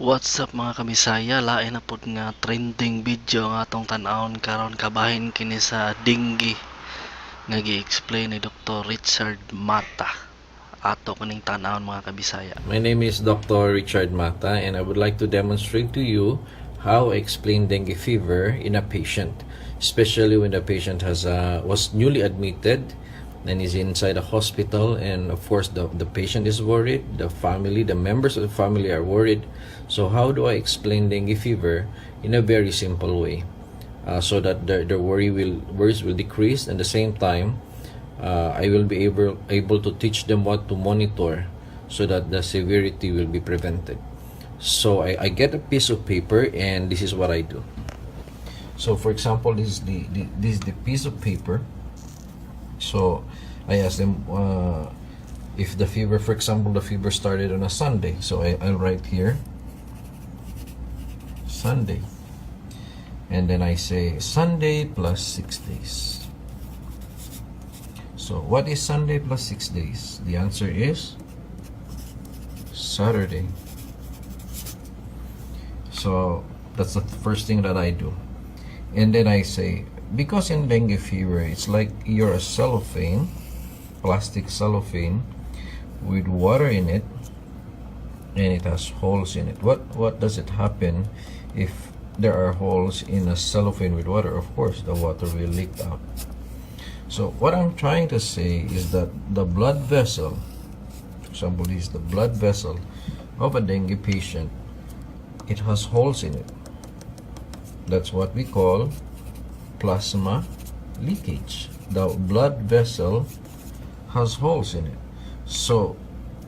What's up mga kabisaya, lain na pud nga trending video nga atong tan-awon karon, kabahin kini sa dengue nga gi-explain ni Dr. Richard Mata. Ato kaning tan-awon mga kabisaya. My name is Dr. Richard Mata, and I would like to demonstrate to you how I explain dengue fever in a patient, especially when the patient was newly admitted and is inside a hospital, and of course the patient is worried, the members of the family are worried. So how do I explain dengue fever in a very simple way, so that their worries will decrease, and at the same time I will be able to teach them what to monitor so that the severity will be prevented. So I get a piece of paper, and this is what I do. So for example, this is the piece of paper. So I ask them if the fever, for example, the fever started on a Sunday. So I'll write here Sunday, and then I say Sunday plus 6 days. So what is Sunday plus 6 days? The answer is Saturday. So that's the first thing that I do. And then I say, because in dengue fever, it's like you're a cellophane, plastic cellophane with water in it, and it has holes in it. What does it happen if there are holes in a cellophane with water? Of course, the water will leak out. So what I'm trying to say is that the blood vessel, for example, this is the blood vessel of a dengue patient, it has holes in it. That's what we call plasma leakage. The blood vessel has holes in it. So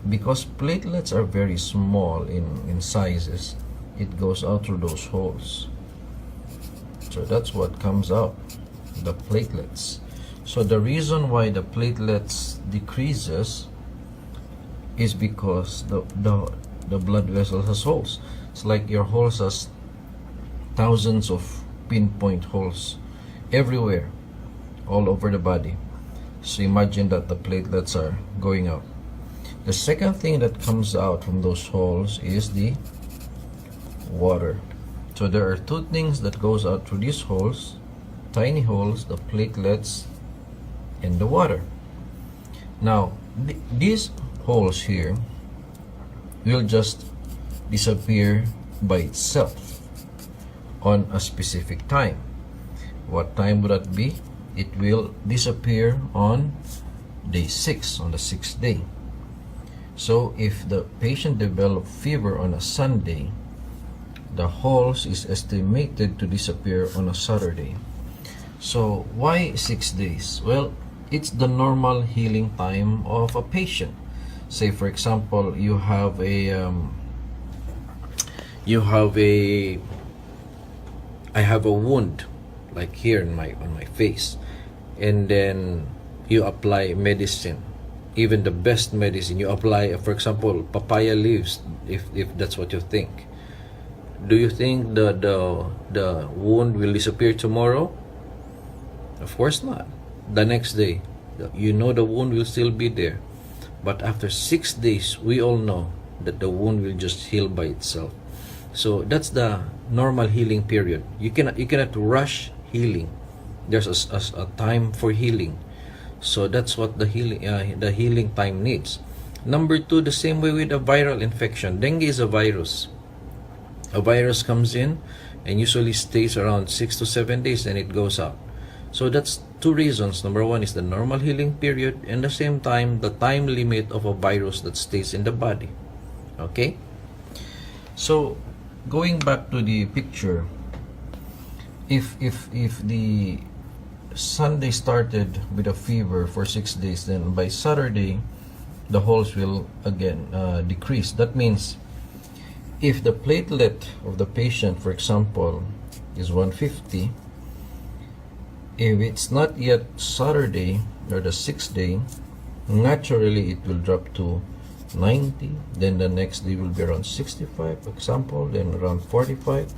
because platelets are very small in sizes, it goes out through those holes. So that's what comes out, the platelets. So the reason why the platelets decreases is because the blood vessel has holes. It's like your holes has thousands of pinpoint holes everywhere, all over the body. So imagine that the platelets are going out. The second thing that comes out from those holes is the water. So there are two things that goes out through these holes, tiny holes, the platelets and the water. Now these holes here will just disappear by itself on a specific time. What time would that be? It will disappear on day 6, on the 6th day. So if the patient develops fever on a Sunday, the holes is estimated to disappear on a Saturday. So why 6 days? Well, it's the normal healing time of a patient. Say for example, I have a wound like here on my face, and then you apply medicine, even the best medicine. You apply, for example, papaya leaves, if that's what you think. Do you think the wound will disappear tomorrow? Of course not. The next day, you know the wound will still be there, but after 6 days, we all know that the wound will just heal by itself. So that's the normal healing period. You cannot rush healing. There's a time for healing. So that's what the healing time needs. Number 2, the same way with a viral infection. Dengue is a virus. A virus comes in and usually stays around 6 to 7 days, and it goes out. So that's 2 reasons. Number 1 is the normal healing period, and at the same time the time limit of a virus that stays in the body. Okay? So going back to the picture, if the Sunday started with a fever for 6 days, then by Saturday the holes will again decrease. That means if the platelet of the patient, for example, is 150, if it's not yet Saturday or the 6th day, naturally it will drop to 90, then the next day will be around 65, for example, then around 45,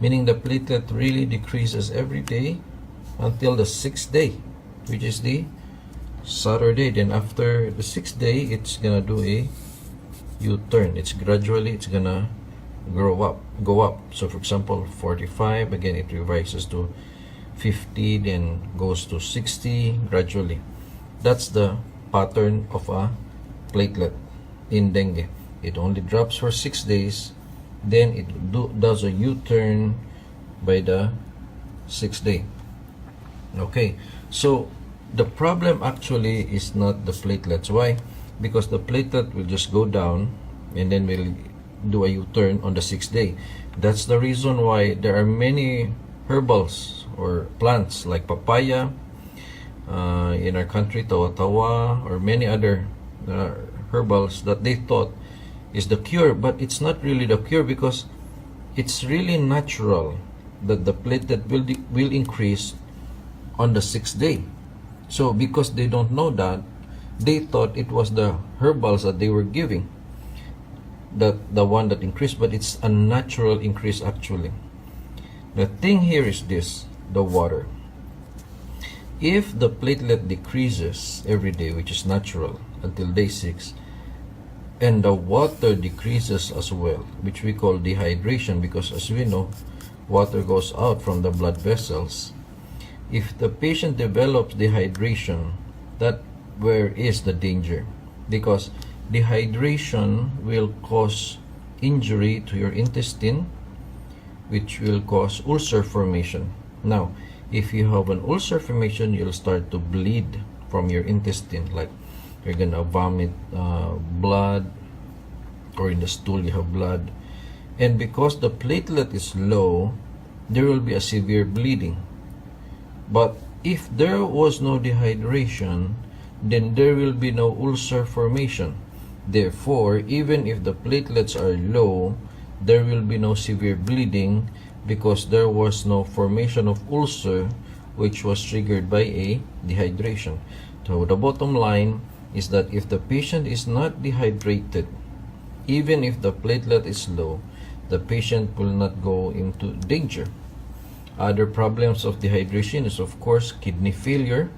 meaning the platelet really decreases every day until the 6th day, which is the Saturday. Then after the 6th day, it's gonna do a U-turn. It's gradually, it's gonna go up. So for example, 45, again it revises to 50, then goes to 60 gradually. That's the pattern of a platelet in dengue. It only drops for 6 days, then it does a U-turn by the 6th day. Okay, so the problem actually is not the platelets. Why? Because the platelet will just go down and then will do a U-turn on the 6th day. That's the reason why there are many herbals or plants like papaya in our country, tawa-tawa, or many other herbals that they thought is the cure, but it's not really the cure, because it's really natural that the platelet will increase on the 6th day. So because they don't know that, they thought it was the herbals that they were giving that the one that increased, but it's a natural increase actually. The thing here is this: the water. If the platelet decreases every day, which is natural, until day 6, and the water decreases as well, which we call dehydration, because as we know, water goes out from the blood vessels. If the patient develops dehydration, that where is the danger, because dehydration will cause injury to your intestine, which will cause ulcer formation. Now, if you have an ulcer formation, you'll start to bleed from your intestine, like you're gonna vomit blood, or in the stool you have blood. And because the platelet is low, there will be a severe bleeding. But if there was no dehydration, then there will be no ulcer formation. Therefore, even if the platelets are low, there will be no severe bleeding, because there was no formation of ulcer, which was triggered by a dehydration. So the bottom line is that if the patient is not dehydrated, even if the platelet is low, the patient will not go into danger. Other problems of dehydration is, of course, kidney failure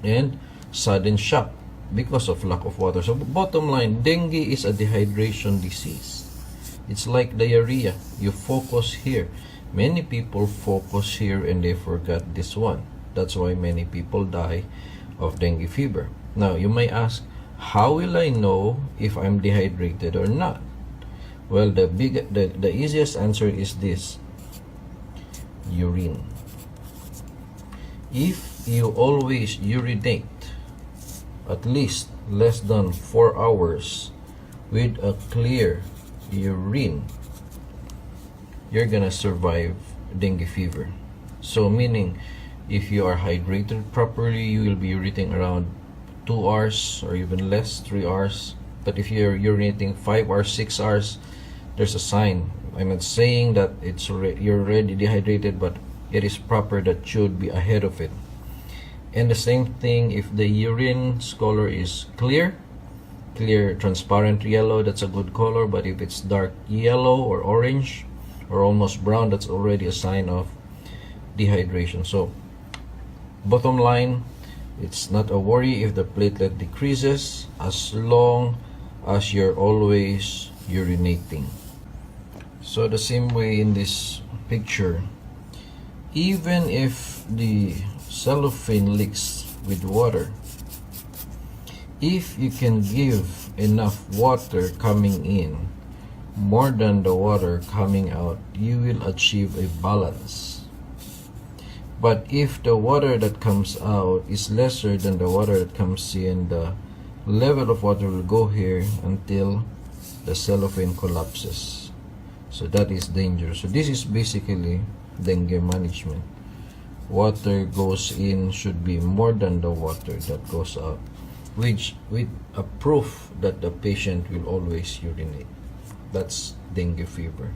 and sudden shock because of lack of water. So bottom line, dengue is a dehydration disease. It's like diarrhea. You focus here. Many people focus here and they forgot this one. That's why many people die of dengue fever. Now, you may ask, how will I know if I'm dehydrated or not? Well, the easiest answer is this: urine. If you always urinate at least less than 4 hours with a clear urine, you're gonna survive dengue fever. So meaning, if you are hydrated properly, you will be urinating around 2 hours or even less, 3 hours. But if you're urinating 5 or 6 hours, there's a sign. I'm not saying that you're already dehydrated, but it is proper that should be ahead of it. And the same thing, if the urine's color is clear, transparent yellow, that's a good color. But if it's dark yellow or orange or almost brown, that's already a sign of dehydration. So bottom line, it's not a worry if the platelet decreases, as long as you're always urinating. So the same way in this picture, even if the cellophane leaks with water, if you can give enough water coming in more than the water coming out, you will achieve a balance. But if the water that comes out is lesser than the water that comes in, the level of water will go here until the cellophane collapses. So that is dangerous. So this is basically dengue management. Water goes in should be more than the water that goes out, which with a proof that the patient will always urinate. That's dengue fever.